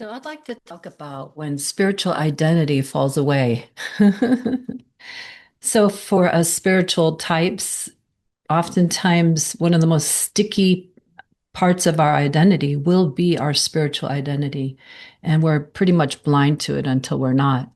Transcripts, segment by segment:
So I'd like to talk about when spiritual identity falls away. So for us spiritual types, oftentimes one of the most sticky parts of our identity will be our spiritual identity. And we're pretty much blind to it until we're not.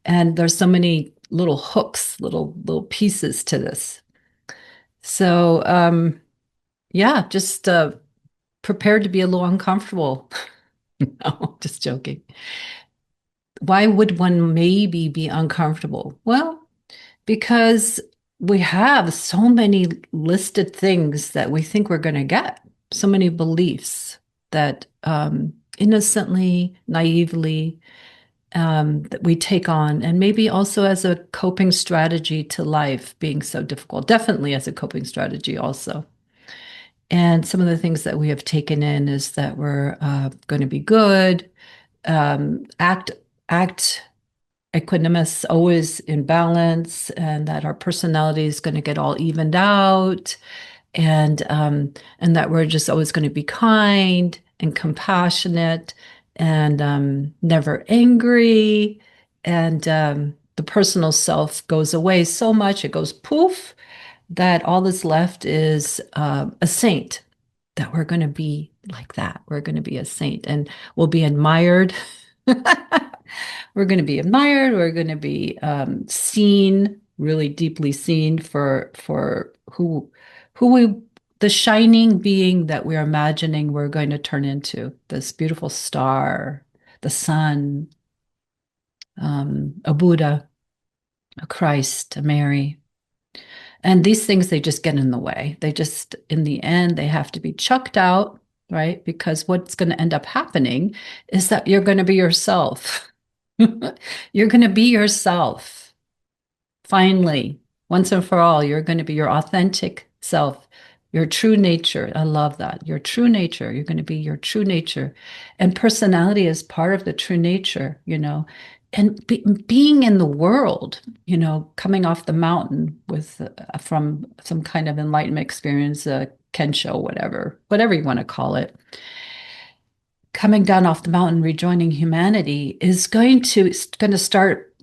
And there's so many little hooks, little pieces to this. So yeah, just prepared to be a little uncomfortable. No, just joking. Why would one maybe be uncomfortable? Well, because we have so many listed things that we think we're going to get, so many beliefs that innocently, naively, that we take on, and maybe also as a coping strategy to life being so difficult, definitely as a coping strategy also. And some of the things that we have taken in is that we're going to be good, act act equanimous, always in balance, and that our personality is going to get all evened out, and that we're just always going to be kind and compassionate and never angry, and the personal self goes away so much it goes poof that all that's left is a saint. That we're going to be like that. We're going to be a saint, and we'll be admired. We're going to be admired. We're going to be seen, really deeply seen for who we the shining being that we're imagining we're going to turn into. This beautiful star, the sun, a Buddha, a Christ, a Mary. And these things, they just get in the way. They just, in the end, they have to be chucked out, right? Because what's going to end up happening is that you're going to be yourself. You're going to be yourself. Finally, once and for all, you're going to be your authentic self, your true nature. I love that. Your true nature. You're going to be your true nature. And personality is part of the true nature, And being in the world, coming off the mountain with from some kind of enlightenment experience, Kensho, whatever you want to call it, coming down off the mountain, rejoining humanity is going to start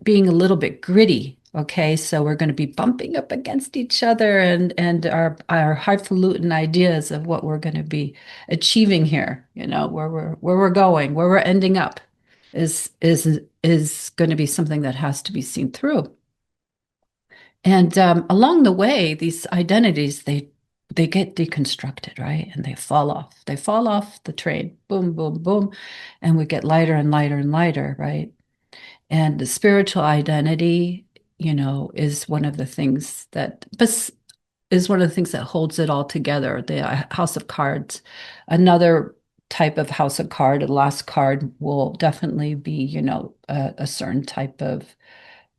being a little bit gritty. Okay, so we're going to be bumping up against each other, and our highfalutin ideas of what we're going to be achieving here, where we're going, where we're ending up, is going to be something that has to be seen through. And along the way, these identities they get deconstructed, right? And they fall off. They fall off the train. Boom, boom, boom, and we get lighter and lighter and lighter, right? And the spiritual identity, is one of the things that is one of the things that holds it all together. The house of cards. Another type of house of card, the last card will definitely be, a certain type of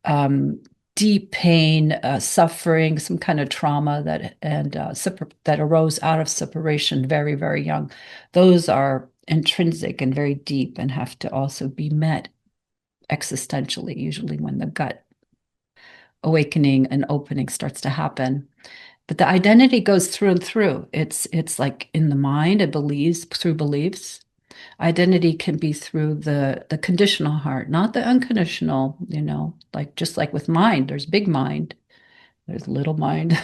um, deep pain, suffering, some kind of trauma that arose out of separation very, very young. Those are intrinsic and very deep and have to also be met existentially, usually when the gut awakening and opening starts to happen. But the identity goes through and through. It's like in the mind, it believes through beliefs. Identity can be through the conditional heart, not the unconditional, like just like with mind, there's big mind, there's little mind,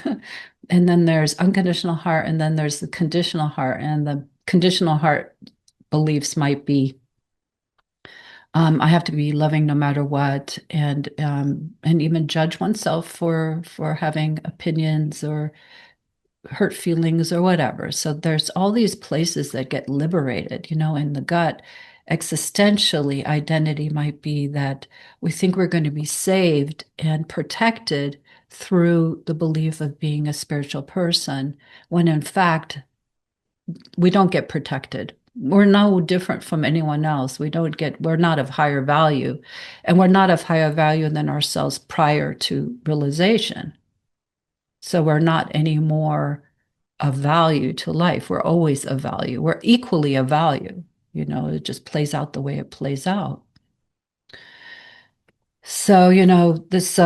and then there's unconditional heart, and then there's the conditional heart. And the conditional heart beliefs might be I have to be loving no matter what, and even judge oneself for having opinions or hurt feelings or whatever. So there's all these places that get liberated, in the gut. Existentially, identity might be that we think we're going to be saved and protected through the belief of being a spiritual person, when in fact, we don't get protected. We're no different from anyone else. We're not of higher value, and we're not of higher value than ourselves prior to realization. So we're not any more of value to life. We're always of value. We're equally of value. It just plays out the way it plays out. So, this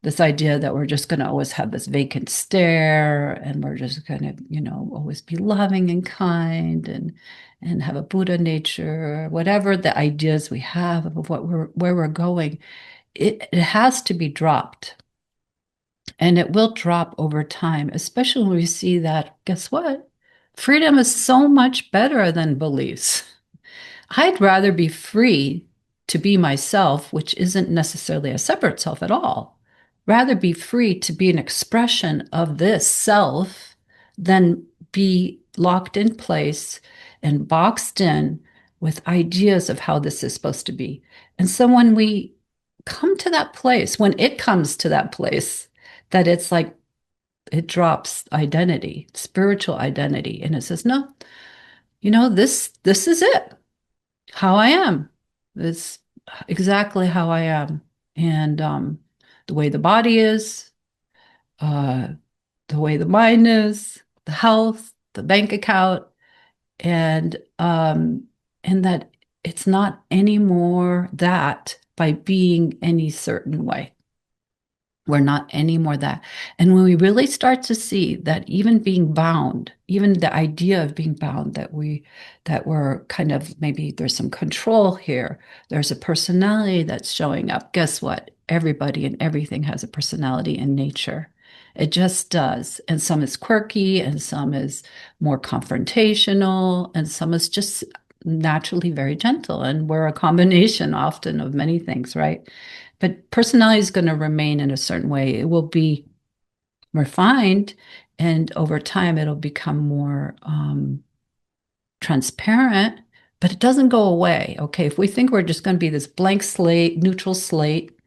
This idea that we're just going to always have this vacant stare and we're just going to, always be loving and kind and have a Buddha nature, whatever the ideas we have of where we're going, it has to be dropped. And it will drop over time, especially when we see that, guess what? Freedom is so much better than beliefs. I'd rather be free to be myself, which isn't necessarily a separate self at all. Rather be free to be an expression of this self than be locked in place and boxed in with ideas of how this is supposed to be. And so when we come to that place, when it comes to that place, that it's like it drops identity, spiritual identity, and it says, no, this is it, how I am. It's exactly how I am. And the way the body is, uh, the way the mind is, the health, the bank account, and that it's not anymore that by being any certain way. We're not anymore that. And when we really start to see that even being bound, even the idea of being bound, that we're kind of, maybe there's some control here, there's a personality that's showing up. Guess what? Everybody and everything has a personality in nature. It just does. And some is quirky, and some is more confrontational, and some is just naturally very gentle. And we're a combination often of many things, right? But personality is going to remain in a certain way. It will be refined, and over time, it'll become more transparent, but it doesn't go away. Okay, if we think we're just going to be this blank slate, neutral slate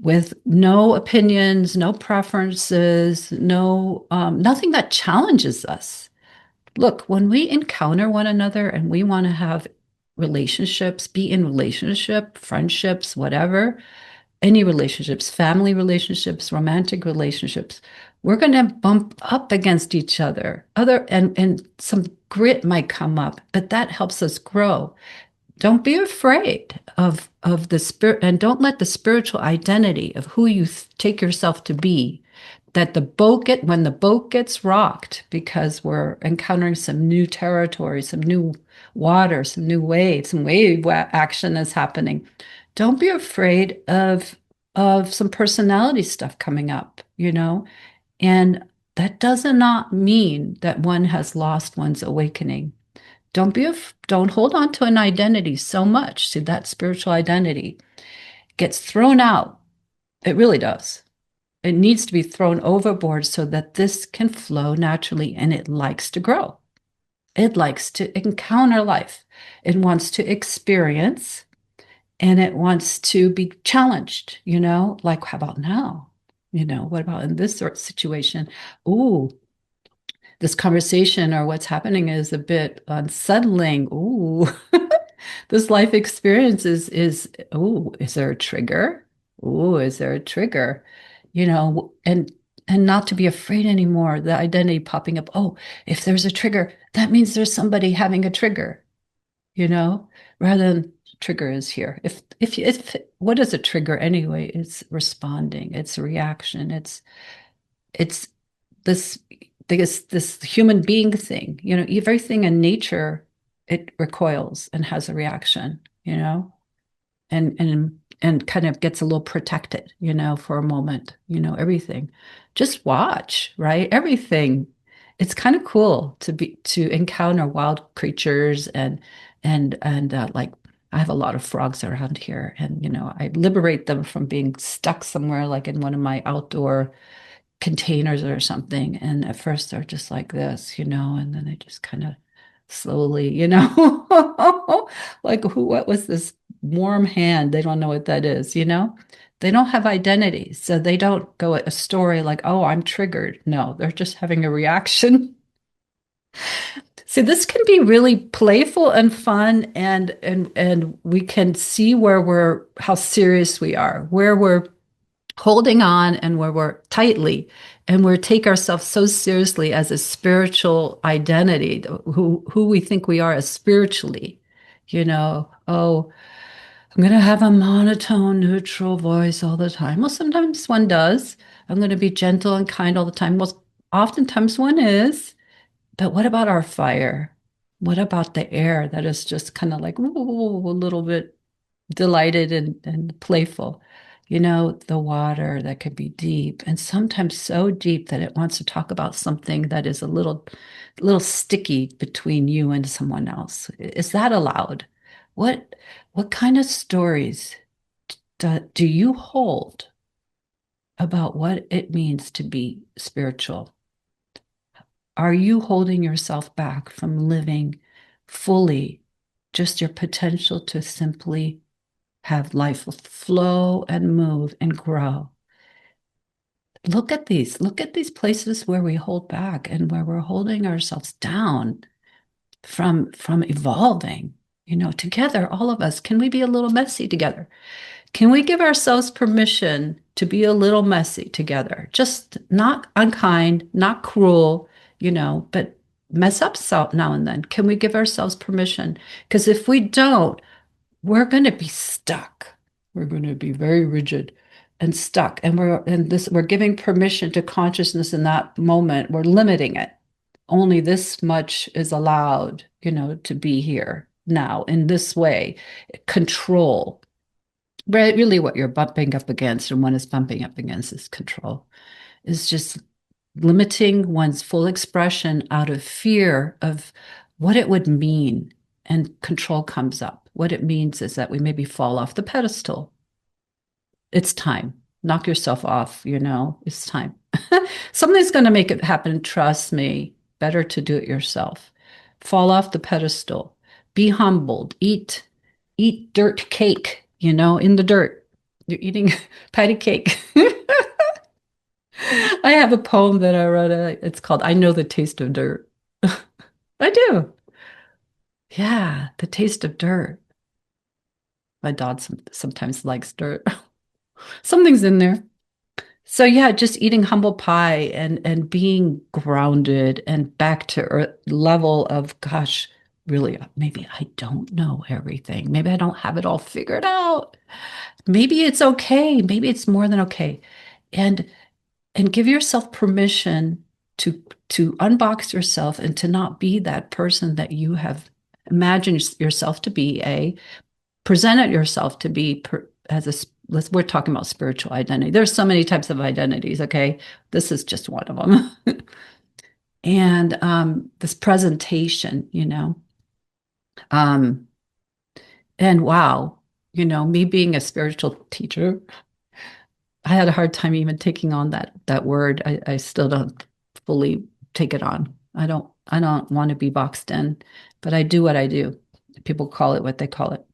with no opinions, no preferences, no nothing that challenges us. Look, when we encounter one another and we want to have relationships, be in relationship, friendships, whatever, any relationships, family relationships, romantic relationships, we're going to bump up against each other. And some grit might come up, but that helps us grow. Don't be afraid of the spirit, and don't let the spiritual identity of who you take yourself to be, that when the boat gets rocked because we're encountering some new territory, some new water, some new waves, some wave action is happening. Don't be afraid of some personality stuff coming up, and that does not mean that one has lost one's awakening. Don't hold on to an identity so much. See, that spiritual identity gets thrown out. It really does. It needs to be thrown overboard so that this can flow naturally, and it likes to grow. It likes to encounter life. It wants to experience, and it wants to be challenged, like, how about now? What about in this sort of situation? Ooh, this conversation or what's happening is a bit unsettling. Ooh, this life experience ooh, is there a trigger? Ooh, is there a trigger? And not to be afraid anymore, the identity popping up. Oh, if there's a trigger, that means there's somebody having a trigger, you know, rather than trigger is here. If what is a trigger anyway? It's responding, it's a reaction, it's this this human being thing, everything in nature, it recoils and has a reaction, and kind of gets a little protected, for a moment, everything. Just watch, right? Everything. It's kind of cool to encounter wild creatures and like I have a lot of frogs around here, and I liberate them from being stuck somewhere like in one of my outdoor containers or something. And at first they're just like this, and then they just kind of slowly, like what was this warm hand? They don't know what that is. They don't have identity. So they don't go a story like, oh, I'm triggered. No, they're just having a reaction. So this can be really playful and fun, and we can see how serious we are, where we're holding on and where we're tightly, and we take ourselves so seriously as a spiritual identity, who we think we are as spiritually, oh, I'm going to have a monotone, neutral voice all the time. Well, sometimes one does. I'm going to be gentle and kind all the time. Well, oftentimes one is. But what about our fire? What about the air that is just kind of like ooh, a little bit delighted and playful? You know, the water that could be deep and sometimes so deep that it wants to talk about something that is a little sticky between you and someone else. Is that allowed? What what kind of stories do you hold about what it means to be spiritual? Are you holding yourself back from living fully just your potential to simply have life flow and move and grow? Look at these places where we hold back and where we're holding ourselves down from evolving. You know, together, all of us, can we be a little messy together? Can we give ourselves permission to be a little messy together? Just not unkind, not cruel, you know, but mess up so now and then. Can we give ourselves permission? Because if we don't, we're going to be stuck. We're going to be very rigid and stuck. And we're giving permission to consciousness in that moment. We're limiting it. Only this much is allowed, you know, to be here now in this way. Control. Really, what you're bumping up against and one is bumping up against is control, is just limiting one's full expression out of fear of what it would mean. And control comes up. What it means is that we maybe fall off the pedestal. It's time. Knock yourself off, you know, it's time. Something's going to make it happen. Trust me. Better to do it yourself. Fall off the pedestal. Be humbled. Eat dirt cake, you know, in the dirt. You're eating patty cake. I have a poem that I wrote. It's called I Know the Taste of Dirt. I do. Yeah, the taste of dirt. My dog sometimes likes dirt. Something's in there. So yeah, just eating humble pie and being grounded and back to earth level of gosh, really, maybe I don't know everything. Maybe I don't have it all figured out. Maybe it's okay. Maybe it's more than okay. And and give yourself permission to unbox yourself and to not be that person that you have imagined yourself to be, presented yourself to be as a we're talking about spiritual identity. There's so many types of identities, okay? This is just one of them. And this presentation, you know. Um, and wow, you know, me being a spiritual teacher, I had a hard time even taking on that word. I still don't fully take it on. I don't want to be boxed in, but I do what I do. People call it what they call it.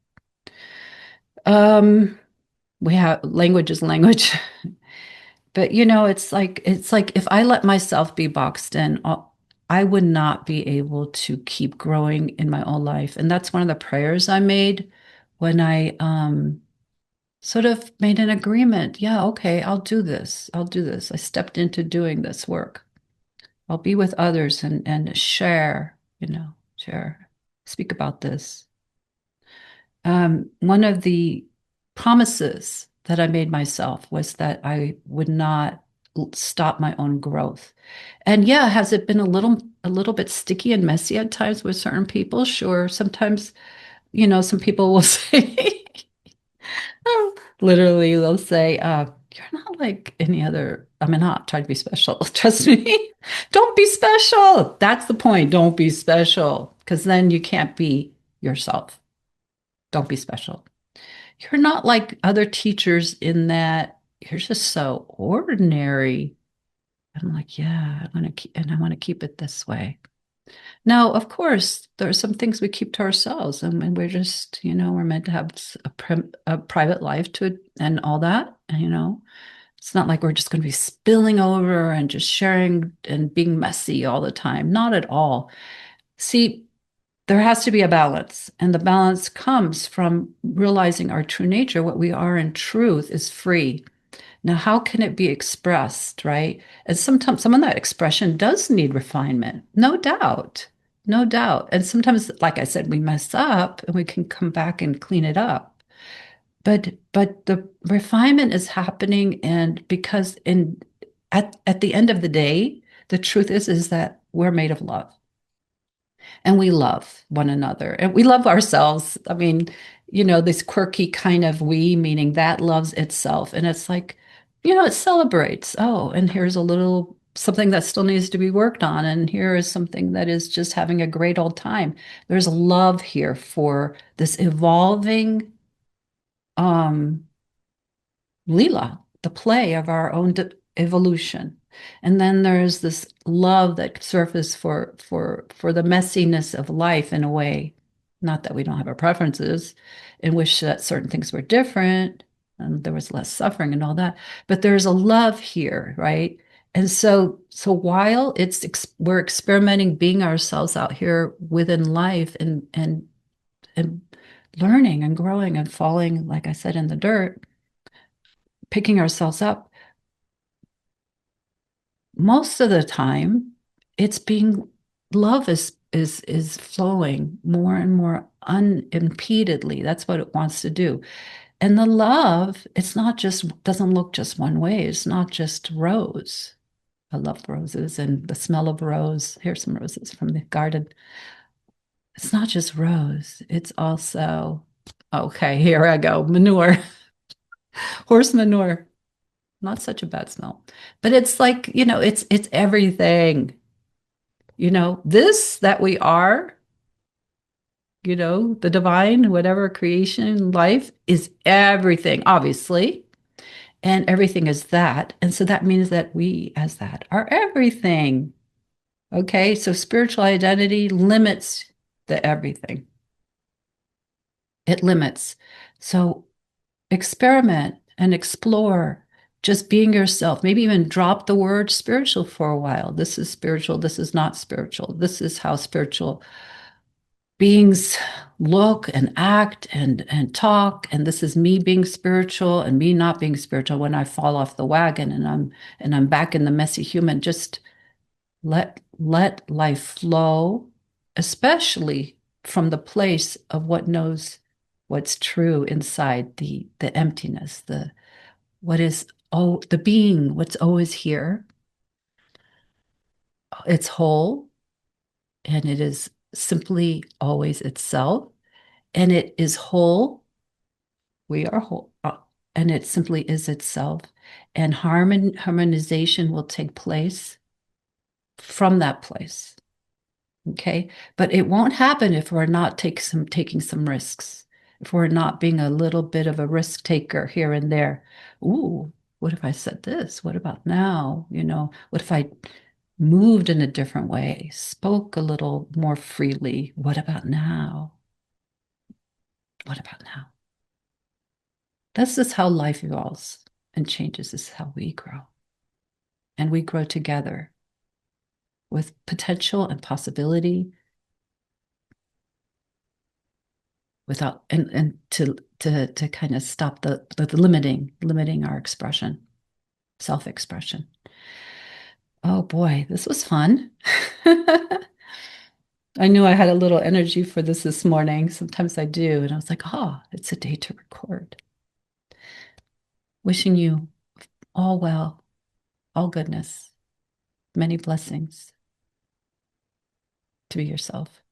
Um, we have language is language. But you know, it's like if I let myself be boxed in, I would not be able to keep growing in my own life. And that's one of the prayers I made when I sort of made an agreement. Yeah, okay, I'll do this. I'll do this. I stepped into doing this work. I'll be with others and share, you know, share, speak about this. One of the promises that I made myself was that I would not stop my own growth. And yeah, has it been a little bit sticky and messy at times with certain people? Sure. Sometimes, you know, some people will say, literally, they'll say, you're not like any other. I mean, not trying to be special. Trust me. Don't be special. That's the point. Don't be special. Because then you can't be yourself. Don't be special. You're not like other teachers in that you're just so ordinary. I'm like, yeah, I want to keep it this way. Now, of course, there are some things we keep to ourselves, and we're just, you know, we're meant to have a private life to it and all that. And, you know, it's not like we're just going to be spilling over and just sharing and being messy all the time. Not at all. See, there has to be a balance, and the balance comes from realizing our true nature. What we are in truth is free. Now, how can it be expressed, right? And sometimes some of that expression does need refinement, no doubt, no doubt. And sometimes, like I said, we mess up and we can come back and clean it up. but the refinement is happening, and because in at the end of the day, the truth is that we're made of love, and we love one another, and we love ourselves. I mean, this quirky kind of we, meaning that loves itself. And it's like, it celebrates. Oh, and here's a little something that still needs to be worked on. And here is something that is just having a great old time. There's love here for this evolving um Leela, the play of our own evolution. And then there's this love that surfaces for the messiness of life in a way. Not that we don't have our preferences and wish that certain things were different and there was less suffering and all that, but there's a love here, right? And so while we're experimenting being ourselves out here within life and learning and growing and falling, like I said, in the dirt, picking ourselves up, most of the time it's being love is flowing more and more unimpededly. That's what it wants to do. And the love, it's not just doesn't look just one way. It's not just rose. I love roses and the smell of rose. Here's some roses from the garden. It's not just rose. It's also, okay, here I go, manure, horse manure. Not such a bad smell. But it's like, it's everything. This that we are, the divine, whatever creation, life is everything, obviously. And everything is that. And so that means that we, as that, are everything. Okay. So spiritual identity limits the everything, it limits. So experiment and explore just being yourself. Maybe even drop the word spiritual for a while. This is spiritual. This is not spiritual. This is how spiritual beings look and act and talk, and this is me being spiritual and me not being spiritual. When I fall off the wagon and I'm back in the messy human, just let life flow, especially from the place of what knows what's true inside the emptiness, the what is, oh, the being, what's always here. It's whole, and it is simply always itself, and it is whole. We are whole, and it simply is itself. And harmonization will take place from that place. Okay. But it won't happen if we're not taking some risks, if we're not being a little bit of a risk taker here and there. Ooh, what if I said this? What about now? What if I moved in a different way, spoke a little more freely? What about now? What about now? This is how life evolves and changes. This is how we grow. And we grow together with potential and possibility without and to kind of stop the limiting our expression, self-expression. Oh boy, this was fun. I knew I had a little energy for this morning. Sometimes I do. And I was like, oh, it's a day to record. Wishing you all well, all goodness, many blessings to be yourself.